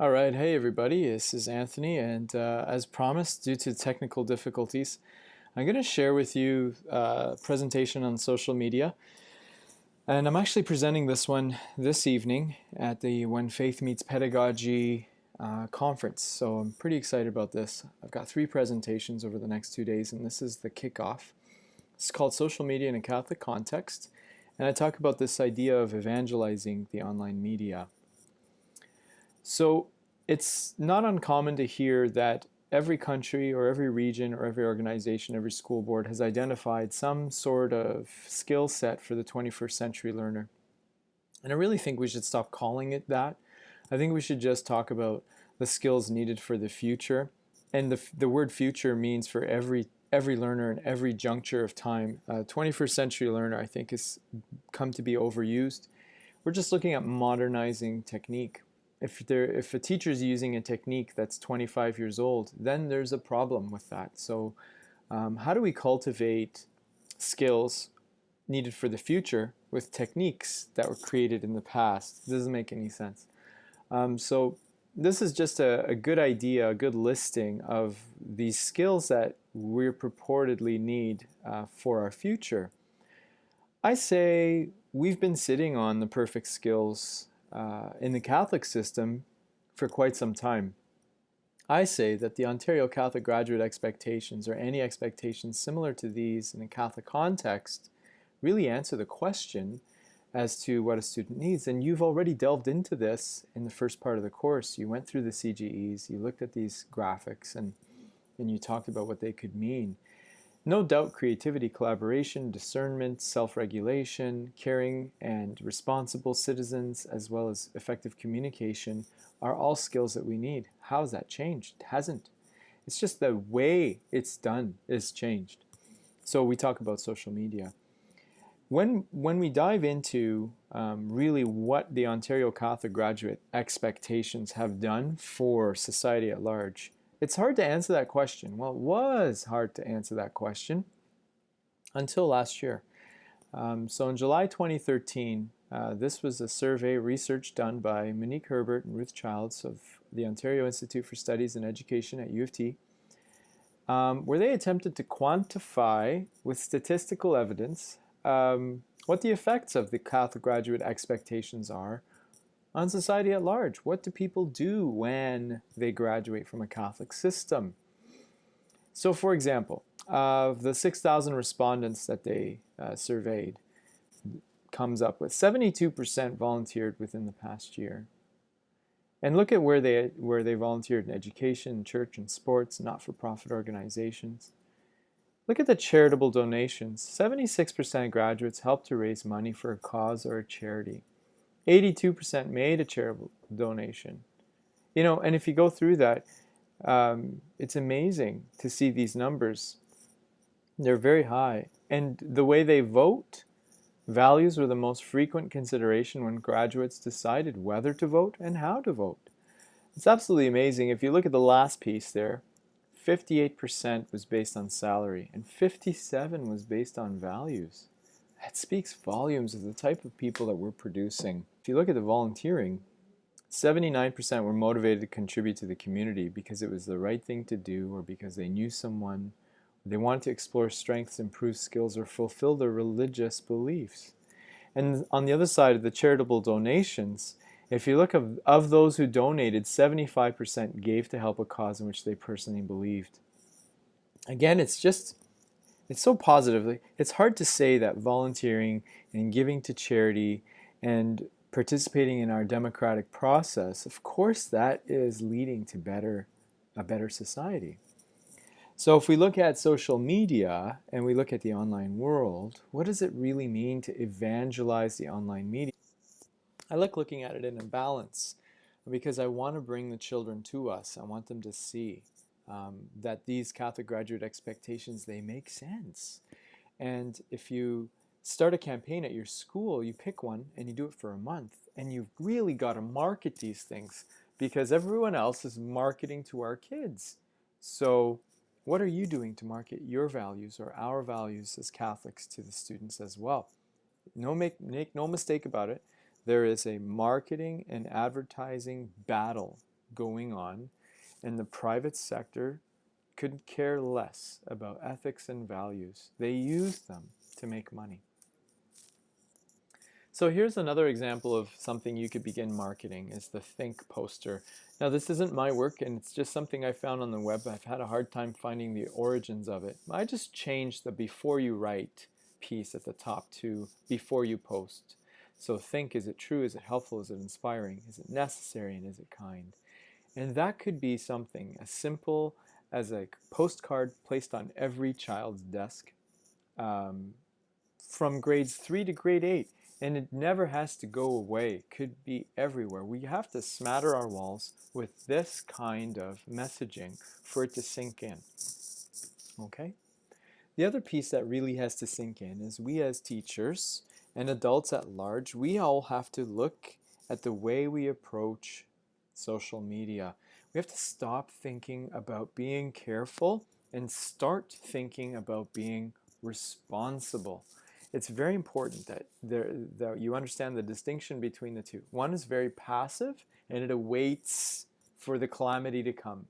All right, hey everybody, this is Anthony, and as promised, due to technical difficulties, I'm going to share with you a presentation on social media. And I'm actually presenting this one this evening at the When Faith Meets Pedagogy conference. So I'm pretty excited about this. I've got 3 presentations over the next 2 days, and this is the kickoff. It's called Social Media in a Catholic Context, and I talk about this idea of evangelizing the online media. So it's not uncommon to hear that every country or every region or every organization, every school board has identified some sort of skill set for the 21st century learner. And I really think we should stop calling it that. I think we should just talk about the skills needed for the future. And the word future means for every learner in every juncture of time. 21st century learner, I think, has come to be overused. We're just looking at modernizing technique. If a teacher is using a technique that's 25 years old, then there's a problem with that. So how do we cultivate skills needed for the future with techniques that were created in the past? It doesn't make any sense. So this is just a good idea, a good listing of these skills that we purportedly need for our future. I say we've been sitting on the perfect skills in the Catholic system for quite some time. I say that the Ontario Catholic graduate expectations, or any expectations similar to these in a Catholic context, really answer the question as to what a student needs. And you've already delved into this in the first part of the course. You went through the CGEs, you looked at these graphics, and you talked about what they could mean. No doubt creativity, collaboration, discernment, self-regulation, caring and responsible citizens, as well as effective communication are all skills that we need. How has that changed? It hasn't. It's just the way it's done is changed. So we talk about social media. When we dive into really what the Ontario Catholic graduate expectations have done for society at large, it's hard to answer that question. Well, it was hard to answer that question until last year. So in July 2013, this was a survey research done by Monique Herbert and Ruth Childs of the Ontario Institute for Studies in Education at U of T, where they attempted to quantify with statistical evidence what the effects of the Catholic graduate expectations are on society at large. What do people do when they graduate from a Catholic system? So for example, of the 6,000 respondents that they surveyed, comes up with 72% volunteered within the past year. And look at where they volunteered in education, church, and sports, not-for-profit organizations. Look at the charitable donations. 76% of graduates helped to raise money for a cause or a charity. 82% made a charitable donation. You know, and if you go through that, it's amazing to see these numbers. They're very high. And the way they vote, values were the most frequent consideration when graduates decided whether to vote and how to vote. It's absolutely amazing. If you look at the last piece there, 58% was based on salary and 57% was based on values. That speaks volumes of the type of people that we're producing. If you look at the volunteering, 79% were motivated to contribute to the community because it was the right thing to do, or because they knew someone, they wanted to explore strengths, improve skills, or fulfill their religious beliefs. And on the other side of the charitable donations, if you look of those who donated, 75% gave to help a cause in which they personally believed. Again, it's so positively. It's hard to say that volunteering and giving to charity and participating in our democratic process, of course, that is leading to a better society. So if we look at social media and we look at the online world, what does it really mean to evangelize the online media? I like looking at it in a balance because I want to bring the children to us. I want them to see that these Catholic graduate expectations, they make sense. And if you start a campaign at your school, you pick one and you do it for a month, and you've really got to market these things because everyone else is marketing to our kids. So what are you doing to market your values or our values as Catholics to the students as well? Make no mistake about it. There is a marketing and advertising battle going on, and the private sector could care less about ethics and values. They use them to make money. So here's another example of something you could begin marketing, is the Think poster. Now this isn't my work, and it's just something I found on the web. I've had a hard time finding the origins of it. I just changed the before you write piece at the top to before you post. So think, is it true, is it helpful, is it inspiring, is it necessary, and is it kind? And that could be something as simple as a postcard placed on every child's desk, um, from grades 3 to grade 8. And it never has to go away. It could be everywhere. We have to smatter our walls with this kind of messaging for it to sink in. Okay? The other piece that really has to sink in is we as teachers and adults at large, we all have to look at the way we approach social media. We have to stop thinking about being careful and start thinking about being responsible. It's very important that you understand the distinction between the two. One is very passive and it awaits for the calamity to come.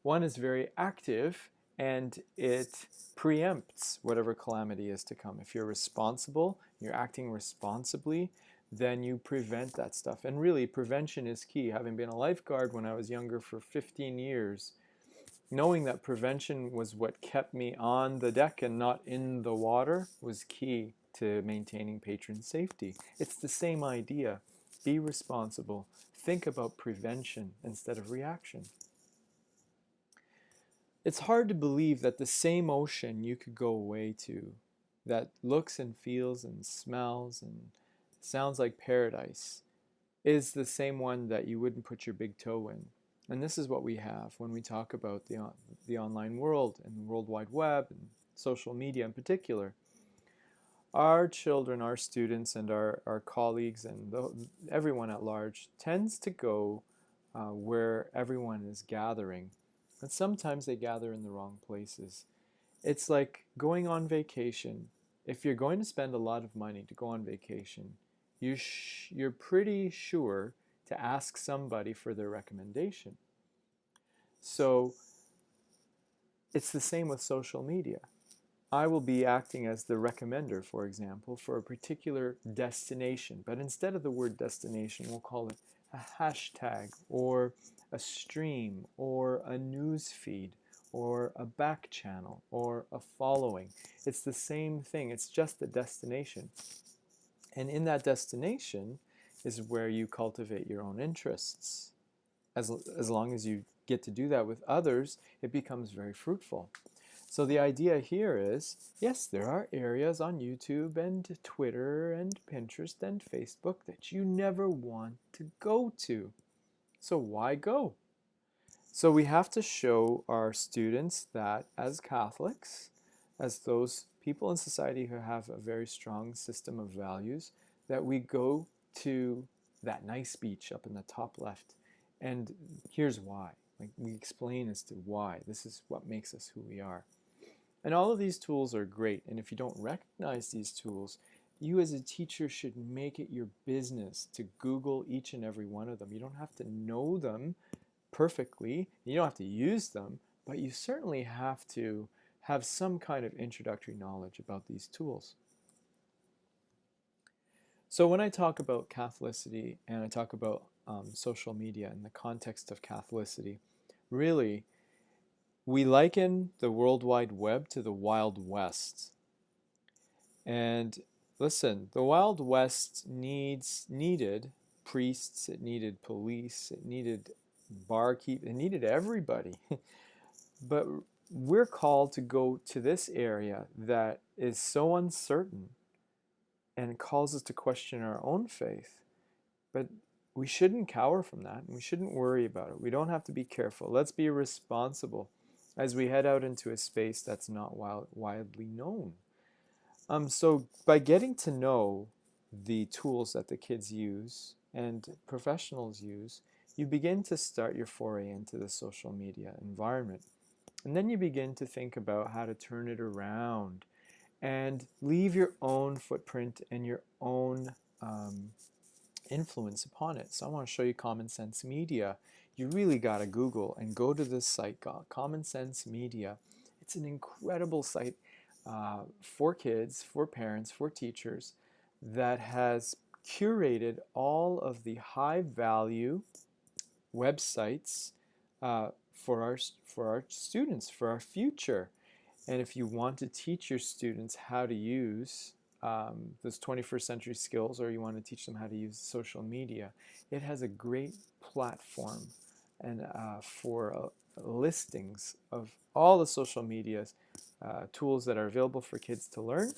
One is very active and it preempts whatever calamity is to come. If you're responsible, you're acting responsibly, then you prevent that stuff. And really, prevention is key. Having been a lifeguard when I was younger for 15 years, knowing that prevention was what kept me on the deck and not in the water was key to maintaining patron safety. It's the same idea. Be responsible. Think about prevention instead of reaction. It's hard to believe that the same ocean you could go away to, that looks and feels and smells and sounds like paradise, is the same one that you wouldn't put your big toe in. And this is what we have when we talk about the online world and the World Wide Web and social media in particular. Our children, our students, and our colleagues, and everyone at large tends to go where everyone is gathering. And sometimes they gather in the wrong places. It's like going on vacation. If you're going to spend a lot of money to go on vacation, you're pretty sure to ask somebody for their recommendation. So it's the same with social media. I will be acting as the recommender, for example, for a particular destination. But instead of the word destination, we'll call it a hashtag or a stream or a news feed or a back channel or a following. It's the same thing. It's just the destination. And in that destination is where you cultivate your own interests. As long as you get to do that with others, it becomes very fruitful. So the idea here is, yes, there are areas on YouTube and Twitter and Pinterest and Facebook that you never want to go to. So why go? So we have to show our students that as Catholics, as those people in society who have a very strong system of values, that we go to that nice beach up in the top left. And here's why. Like, we explain as to why. This is what makes us who we are. And all of these tools are great. And if you don't recognize these tools, you as a teacher should make it your business to Google each and every one of them. You don't have to know them perfectly. You don't have to use them, but you certainly have to have some kind of introductory knowledge about these tools. So when I talk about Catholicity and I talk about social media in the context of Catholicity, really, we liken the World Wide Web to the Wild West. And listen, the Wild West needed priests, it needed police, it needed barkeep, it needed everybody. But we're called to go to this area that is so uncertain and calls us to question our own faith. But we shouldn't cower from that, and we shouldn't worry about it. We don't have to be careful. Let's be responsible as we head out into a space that's not widely known. So by getting to know the tools that the kids use and professionals use, you begin to start your foray into the social media environment. And then you begin to think about how to turn it around and leave your own footprint and your own influence upon it. So I want to show you Common Sense Media. You really got to Google and go to this site called Common Sense Media. It's an incredible site for kids, for parents, for teachers that has curated all of the high value websites for our students, for our future. And if you want to teach your students how to use those 21st century skills, or you want to teach them how to use social media, it has a great platform and for listings of all the social media tools that are available for kids to learn.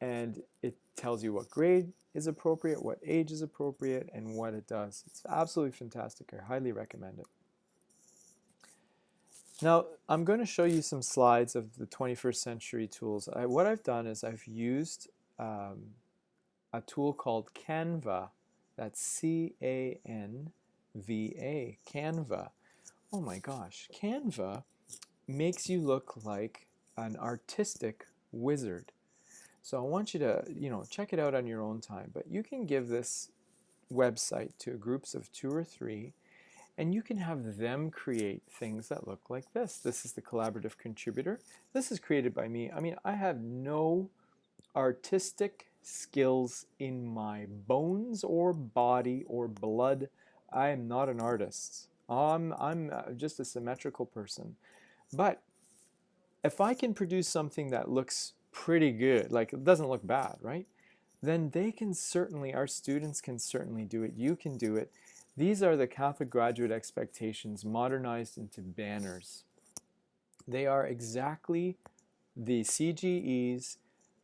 And it tells you what grade is appropriate, what age is appropriate, and what it does. It's absolutely fantastic. I highly recommend it. Now, I'm going to show you some slides of the 21st century tools. What I've done is I've used a tool called Canva. That's C-A-N-V-A, Canva. Oh my gosh, Canva makes you look like an artistic wizard. So I want you to, check it out on your own time, but you can give this website to groups of 2 or 3, and you can have them create things that look like this. This is the collaborative contributor. This is created by me. I mean, I have no artistic skills in my bones or body or blood. I am not an artist. I'm just a symmetrical person. But if I can produce something that looks pretty good, like it doesn't look bad, right? Then they can certainly, our students can certainly do it. You can do it. These are the Catholic Graduate Expectations modernized into banners. They are exactly the CGEs,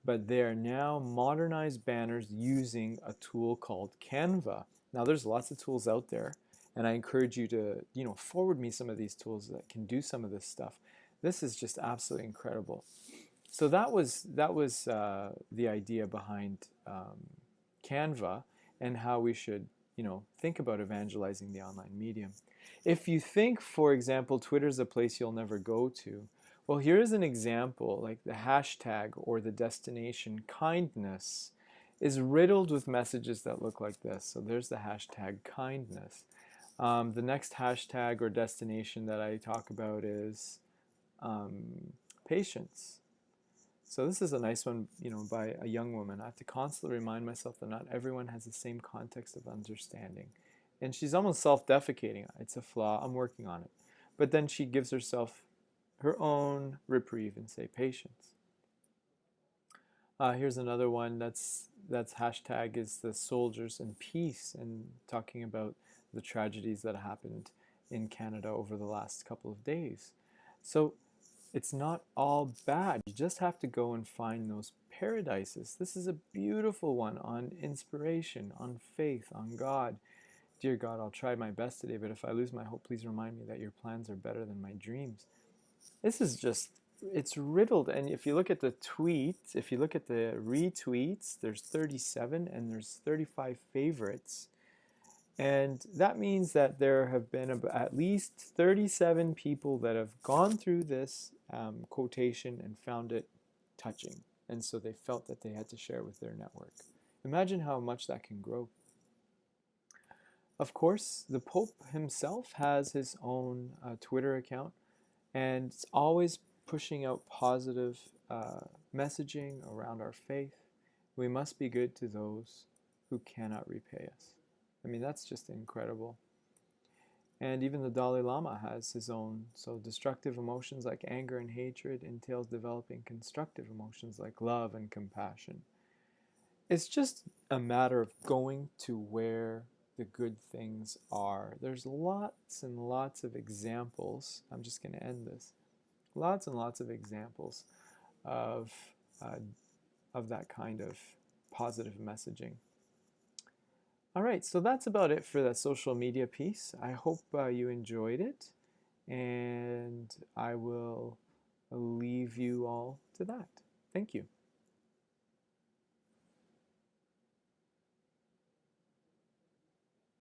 but they are now modernized banners using a tool called Canva. Now there's lots of tools out there, and I encourage you to, forward me some of these tools that can do some of this stuff. This is just absolutely incredible. So that was the idea behind Canva and how we should, think about evangelizing the online medium. If you think, for example, Twitter's a place you'll never go to, well, here's an example, like the hashtag or the destination kindness is riddled with messages that look like this. So there's the hashtag kindness. The next hashtag or destination that I talk about is patience. So this is a nice one, by a young woman. I have to constantly remind myself that not everyone has the same context of understanding. And she's almost self-defecating. It's a flaw. I'm working on it. But then she gives herself her own reprieve and say patience. Here's another one that's hashtag is the soldiers and peace, and talking about the tragedies that happened in Canada over the last couple of days. So it's not all bad. You just have to go and find those paradises. This is a beautiful one on inspiration, on faith, on God. Dear God, I'll try my best today, but if I lose my hope, please remind me that your plans are better than my dreams. This is just, it's riddled. And if you look at the tweets, if you look at the retweets, there's 37 and there's 35 favorites. And that means that there have been at least 37 people that have gone through this quotation and found it touching. And so they felt that they had to share it with their network. Imagine how much that can grow. Of course, the Pope himself has his own Twitter account, and it's always pushing out positive messaging around our faith. We must be good to those who cannot repay us. I mean, that's just incredible. And even the Dalai Lama has his own. So destructive emotions like anger and hatred entails developing constructive emotions like love and compassion. It's just a matter of going to where the good things are. There's lots and lots of examples. I'm just going to end this. Lots and lots of examples of that kind of positive messaging. All right, so that's about it for the social media piece. I hope you enjoyed it, and I will leave you all to that. Thank you.